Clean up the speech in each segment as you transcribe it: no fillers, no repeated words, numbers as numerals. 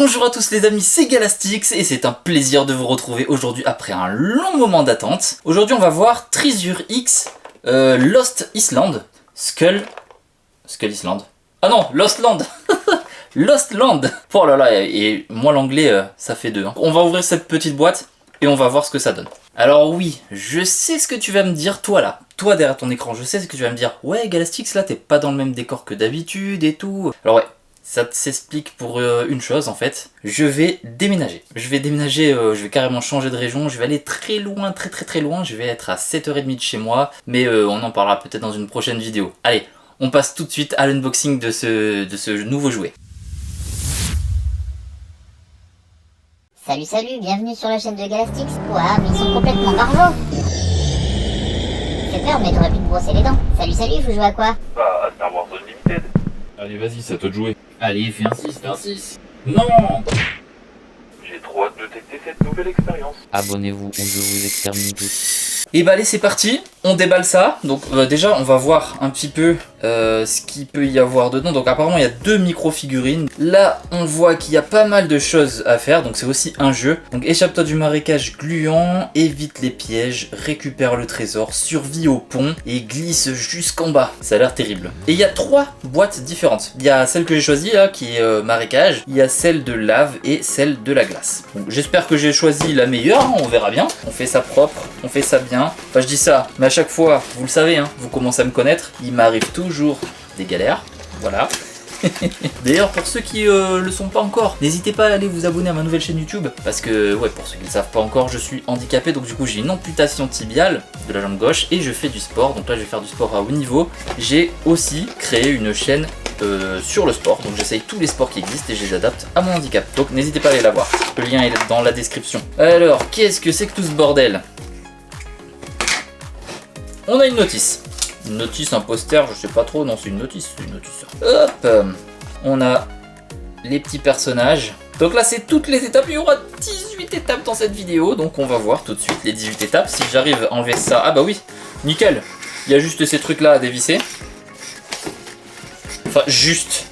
Bonjour à tous les amis, c'est Galastix et c'est un plaisir de vous retrouver aujourd'hui après un long moment d'attente. Aujourd'hui on va voir Treasure X, Lost Island, Skull Island. Ah non, Lost Land. Lost Land. Oh là là, et moi l'anglais ça fait deux. Hein. On va ouvrir cette petite boîte et on va voir ce que ça donne. Alors oui, je sais ce que tu vas me dire, toi là. Toi derrière ton écran, je sais ce que tu vas me dire. Ouais Galastix, là t'es pas dans le même décor que d'habitude et tout. Alors ouais. Ça s'explique pour une chose en fait, je vais déménager. Je vais carrément changer de région, je vais aller très loin, très loin, je vais être à 7h30 de chez moi, mais on en parlera peut-être dans une prochaine vidéo. Allez, on passe tout de suite à l'unboxing de ce nouveau jouet. Salut, bienvenue sur la chaîne de Galastix. Waouh, mais ils sont complètement barjots. C'est peur, mais t'aurais pu te brosser les dents. Salut, vous jouez à quoi? Bah, à Star Wars Unlimited. Allez, vas-y, c'est à toi de jouer. Allez, fais un 6. Non! J'ai trop hâte de tester cette nouvelle expérience. Abonnez-vous ou je vous extermine tous. Et bah allez, c'est parti, on déballe ça. Donc déjà, on va voir un petit peu ce qu'il peut y avoir dedans. Donc apparemment, il y a 2 micro-figurines. Là, on voit qu'il y a pas mal de choses à faire. Donc c'est aussi un jeu. Donc échappe-toi du marécage gluant, évite les pièges, récupère le trésor, survie au pont et glisse jusqu'en bas. Ça a l'air terrible. Et il y a 3 boîtes différentes. Il y a celle que j'ai choisie là, qui est marécage. Il y a celle de lave et celle de la glace. J'espère que j'ai choisi la meilleure, hein, on verra bien. On fait ça propre, on fait ça bien. Enfin je dis ça, mais à chaque fois, vous le savez, hein, vous commencez à me connaître, il m'arrive toujours des galères, voilà. D'ailleurs pour ceux qui le sont pas encore, n'hésitez pas à aller vous abonner à ma nouvelle chaîne YouTube, parce que ouais, pour ceux qui ne le savent pas encore, je suis handicapé, donc du coup j'ai une amputation tibiale de la jambe gauche et je fais du sport, donc là je vais faire du sport à haut niveau. J'ai aussi créé une chaîne sur le sport, donc j'essaye tous les sports qui existent et je les adapte à mon handicap, donc n'hésitez pas à aller la voir, le lien est dans la description. Alors qu'est-ce que c'est que tout ce bordel? On a une notice. Une notice, un poster, je sais pas trop. Non, c'est une notice. Hop, on a les petits personnages. Donc là, c'est toutes les étapes. Il y aura 18 étapes dans cette vidéo. Donc on va voir tout de suite les 18 étapes. Si j'arrive à enlever ça... Ah bah oui, nickel. Il y a juste ces trucs-là à dévisser. Enfin, juste.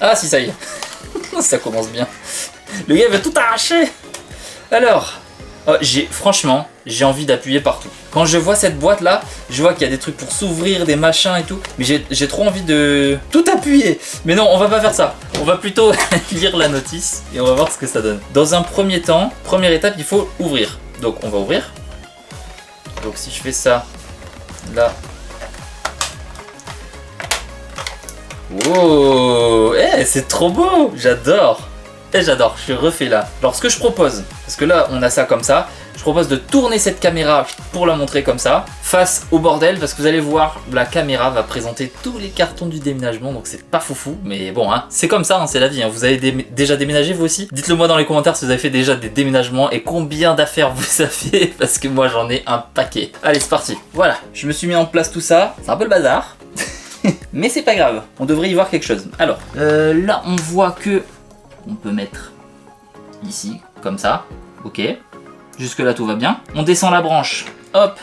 Ah si, ça y est. Ça commence bien. Le gars va tout arracher. Alors... franchement, j'ai envie d'appuyer partout. Quand je vois cette boîte là, je vois qu'il y a des trucs pour s'ouvrir, des machins et tout. Mais j'ai trop envie de tout appuyer. Mais non, on va pas faire ça. On va plutôt lire la notice et on va voir ce que ça donne. Dans un premier temps, première étape, il faut ouvrir. Donc on va ouvrir. Donc si je fais ça, là. Wow, c'est trop beau. J'adore. J'adore, je suis refait là. Alors ce que je propose, parce que là on a ça comme ça, je propose de tourner cette caméra pour la montrer comme ça, face au bordel, parce que vous allez voir, la caméra va présenter tous les cartons du déménagement, donc c'est pas foufou, mais bon, hein, c'est comme ça, hein, c'est la vie. Hein. Vous avez déjà déménagé vous aussi? Dites-le moi dans les commentaires si vous avez fait déjà des déménagements et combien d'affaires vous avez, parce que moi j'en ai un paquet. Allez, c'est parti. Voilà, je me suis mis en place tout ça, c'est un peu le bazar, mais c'est pas grave, on devrait y voir quelque chose. Alors, là on voit que... On peut mettre ici, comme ça, ok. Jusque là tout va bien. On descend la branche, hop.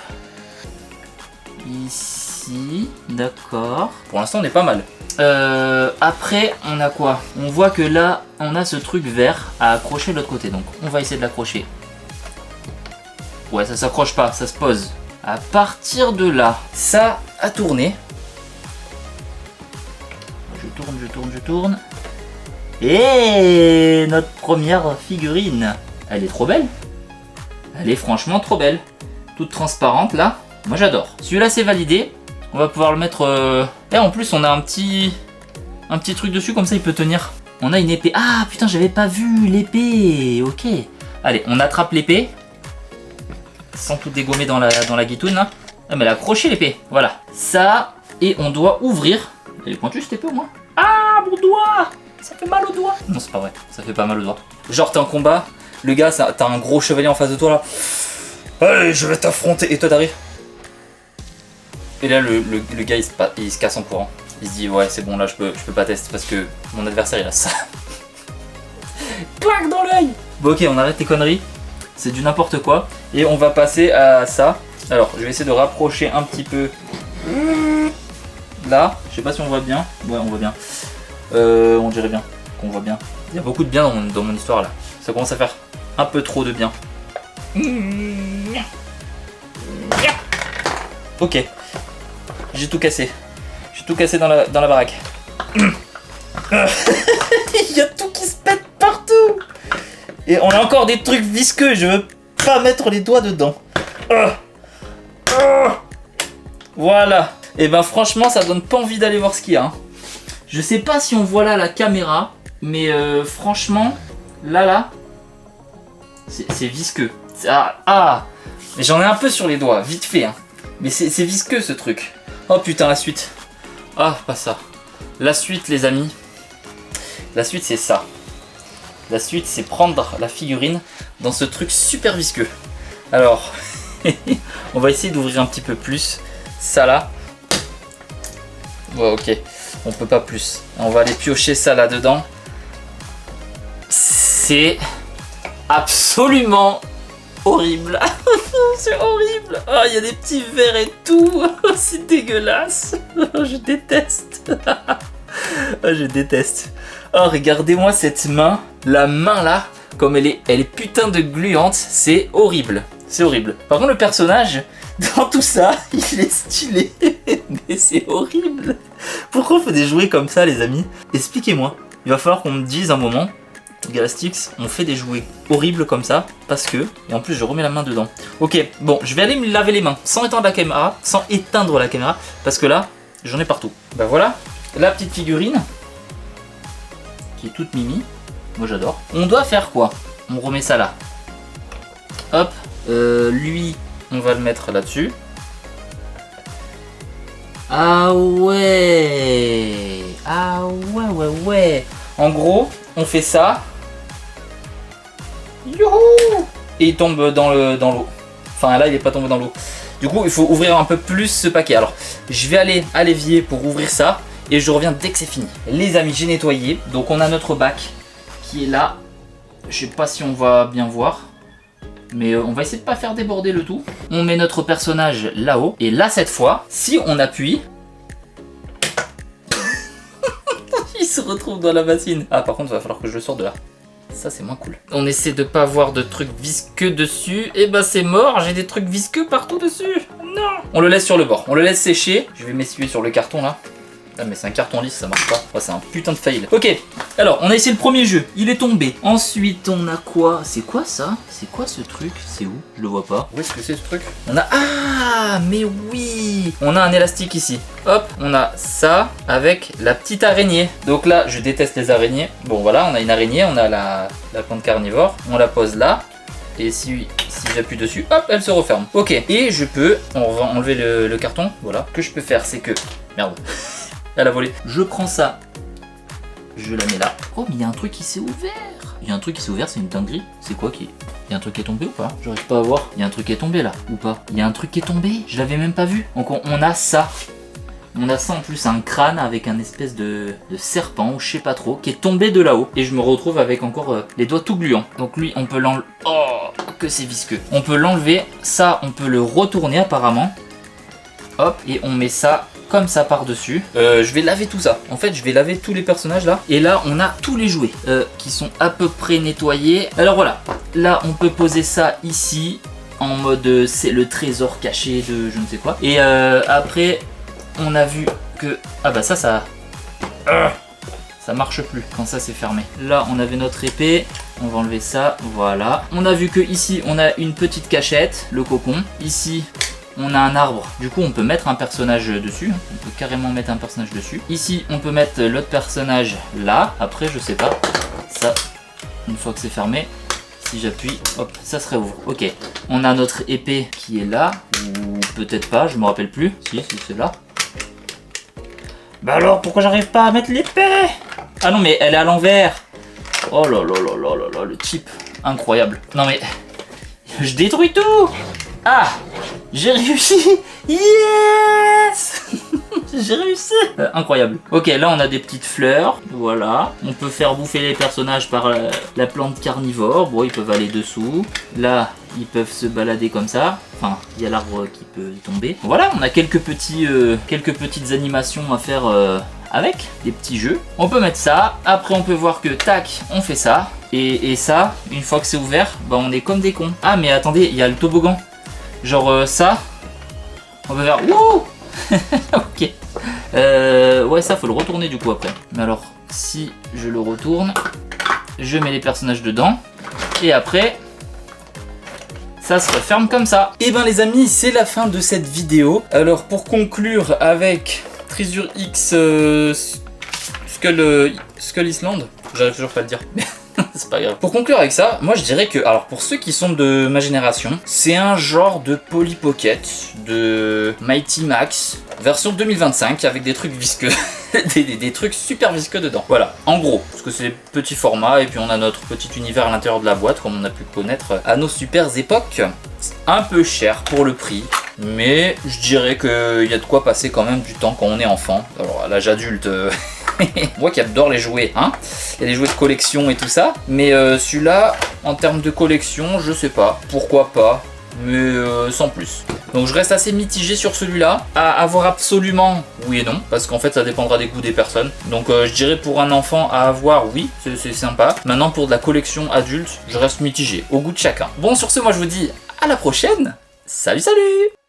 Ici, d'accord. Pour l'instant on est pas mal. Après on a quoi? On voit que là on a ce truc vert à accrocher de l'autre côté. Donc on va essayer de l'accrocher. Ouais, ça s'accroche pas, ça se pose. À partir de là, ça a tourné. Je tourne. Et notre première figurine, elle est trop belle. Elle est franchement trop belle. Toute transparente là. Moi j'adore. Celui-là c'est validé. On va pouvoir le mettre... Et en plus on a un petit truc dessus comme ça il peut tenir. On a une épée. Ah putain j'avais pas vu l'épée. Ok. Allez on attrape l'épée. Sans tout dégommer dans la guitoune là. Ah mais elle a accroché l'épée. Voilà. Ça. Et on doit ouvrir. Elle est pointue cette épée au moins. Ah mon doigt. Ça fait mal au doigt. Non c'est pas vrai, ça fait pas mal au doigt. Genre t'es en combat, le gars t'as un gros chevalier en face de toi là. Allez je vais t'affronter. Et toi t'arrives. Et là le gars il se casse en courant. Il se dit ouais c'est bon là je peux pas tester parce que mon adversaire il a ça. Clac dans l'œil. Bon ok on arrête tes conneries. C'est du n'importe quoi. Et on va passer à ça. Alors je vais essayer de rapprocher un petit peu. Là, je sais pas si on voit bien. Ouais on voit bien. On dirait bien. qu'on voit bien. Il y a beaucoup de bien dans mon histoire là. Ça commence à faire un peu trop de bien. Ok. J'ai tout cassé. J'ai tout cassé dans la baraque. Il y a tout qui se pète partout. Et on a encore des trucs visqueux. Je veux pas mettre les doigts dedans. Voilà. Et ben franchement, ça donne pas envie d'aller voir ce qu'il y a. Hein. Je sais pas si on voit là la caméra, mais franchement, là, c'est visqueux. Mais j'en ai un peu sur les doigts, vite fait. Hein. Mais c'est visqueux ce truc. Oh putain, la suite. Ah, pas ça. La suite, les amis. La suite, c'est ça. La suite, c'est prendre la figurine dans ce truc super visqueux. Alors, on va essayer d'ouvrir un petit peu plus ça là. Ouais, ok. On peut pas plus. On va aller piocher ça là-dedans. C'est absolument horrible. C'est horrible. Oh, il y a des petits verres et tout. C'est dégueulasse. Je déteste. Oh, je déteste. Oh, regardez-moi cette main. La main là, comme elle est putain de gluante. C'est horrible. C'est horrible. Par contre, le personnage, dans tout ça, il est stylé. Mais c'est horrible. Pourquoi on fait des jouets comme ça, les amis? Expliquez-moi. Il va falloir qu'on me dise un moment. Galastix, on fait des jouets horribles comme ça. Parce que... Et en plus, je remets la main dedans. Ok, bon, je vais aller me laver les mains. Sans éteindre la caméra. Sans éteindre la caméra. Parce que là, j'en ai partout. Bah voilà. La petite figurine. Qui est toute mimi. Moi, j'adore. On doit faire quoi? On remet ça là. Hop. Lui, on va le mettre là-dessus. Ah ouais. Ah ouais. En gros, on fait ça. Youhou! Et il tombe dans l'eau. Enfin là, il n'est pas tombé dans l'eau. Du coup, il faut ouvrir un peu plus ce paquet. Alors, je vais aller à l'évier pour ouvrir ça. Et je reviens dès que c'est fini. Les amis, j'ai nettoyé. Donc on a notre bac qui est là. Je sais pas si on va bien voir. Mais on va essayer de pas faire déborder le tout. On met notre personnage là-haut. Et là, cette fois, si on appuie... il se retrouve dans la bassine. Ah, par contre, il va falloir que je le sorte de là. Ça, c'est moins cool. On essaie de pas avoir de trucs visqueux dessus. Et bah, c'est mort. J'ai des trucs visqueux partout dessus. Non. On le laisse sur le bord. On le laisse sécher. Je vais m'essuyer sur le carton, là. Ah mais c'est un carton lisse, ça marche pas. Oh, c'est un putain de fail. Ok, alors on a essayé le premier jeu, il est tombé. Ensuite on a quoi? C'est quoi ça? C'est quoi ce truc? C'est où? Je le vois pas. Où est-ce que c'est ce truc? On a... Ah mais oui. On a un élastique ici. Hop, on a ça avec la petite araignée. Donc là, je déteste les araignées. Bon voilà, on a une araignée, on a la plante carnivore. On la pose là. Et si j'appuie dessus, hop, elle se referme. Ok, et je peux... On va enlever le carton. Voilà. Ce que je peux faire, c'est que... Merde. Elle a volé. Je prends ça, je la mets là. Oh, mais il y a un truc qui s'est ouvert. Il y a un truc qui s'est ouvert, c'est une dinguerie. C'est quoi qui... Il y a un truc qui est tombé ou pas? J'arrive pas à voir. Il y a un truc qui est tombé là, ou pas? Il y a un truc qui est tombé, je l'avais même pas vu. Donc on a ça. On a ça en plus, un crâne avec un espèce de serpent, ou je sais pas trop, qui est tombé de là-haut. Et je me retrouve avec encore les doigts tout gluants. Donc lui, on peut l'enlever. Oh, que c'est visqueux. On peut l'enlever. Ça, on peut le retourner apparemment. Hop, et on met ça... comme ça par-dessus. Je vais laver tout ça. En fait, je vais laver tous les personnages là. Et là, on a tous les jouets qui sont à peu près nettoyés. Alors voilà. Là, on peut poser ça ici. En mode, c'est le trésor caché de je ne sais quoi. Et après, on a vu que... Ah bah ça marche plus quand ça c'est fermé. Là, on avait notre épée. On va enlever ça. Voilà. On a vu que ici, on a une petite cachette. Le cocon. Ici... on a un arbre, du coup on peut mettre un personnage dessus, on peut carrément mettre un personnage dessus. Ici on peut mettre l'autre personnage là, après je sais pas, ça, une fois que c'est fermé, si j'appuie, hop, ça se réouvre. Ok, on a notre épée qui est là, ou peut-être pas, je me rappelle plus, si c'est là. Bah alors pourquoi j'arrive pas à mettre l'épée? Ah non mais elle est à l'envers. Oh là là là là là là, le type, incroyable. Non mais, je détruis tout. Ah, j'ai réussi. Yes. J'ai réussi. Incroyable. Ok, là on a des petites fleurs. Voilà. On peut faire bouffer les personnages par la plante carnivore. Bon, ils peuvent aller dessous. Là, ils peuvent se balader comme ça. Enfin, il y a l'arbre qui peut tomber. Voilà, on a quelques petites animations à faire avec des petits jeux. On peut mettre ça, après on peut voir que tac, on fait ça. Et ça, une fois que c'est ouvert, bah on est comme des cons. Ah mais attendez, il y a le toboggan. Genre ça, on peut faire wouh. Ok. Ouais, ça faut le retourner du coup après. Mais alors, si je le retourne, je mets les personnages dedans. Et après, ça se referme comme ça. Et ben les amis, c'est la fin de cette vidéo. Alors pour conclure avec Treasure X Skull Island, j'arrive toujours pas à le dire. C'est pas grave. Pour conclure avec ça, moi je dirais que, alors pour ceux qui sont de ma génération, c'est un genre de Polly Pocket, de Mighty Max, version 2025 avec des trucs visqueux, des trucs super visqueux dedans. Voilà, en gros, parce que c'est petit format et puis on a notre petit univers à l'intérieur de la boîte comme on a pu connaître à nos super époques. Un peu cher pour le prix, mais je dirais qu'il y a de quoi passer quand même du temps quand on est enfant. Alors à l'âge adulte... Moi qui adore les jouets, hein. Il y a des jouets de collection et tout ça. Mais celui-là, en termes de collection, je sais pas. Pourquoi pas, mais sans plus. Donc je reste assez mitigé sur celui-là. À avoir absolument, oui et non. Parce qu'en fait, ça dépendra des goûts des personnes. Donc je dirais pour un enfant à avoir, oui, c'est sympa. Maintenant, pour de la collection adulte, je reste mitigé. Au goût de chacun. Bon, sur ce, moi je vous dis à la prochaine. Salut, salut!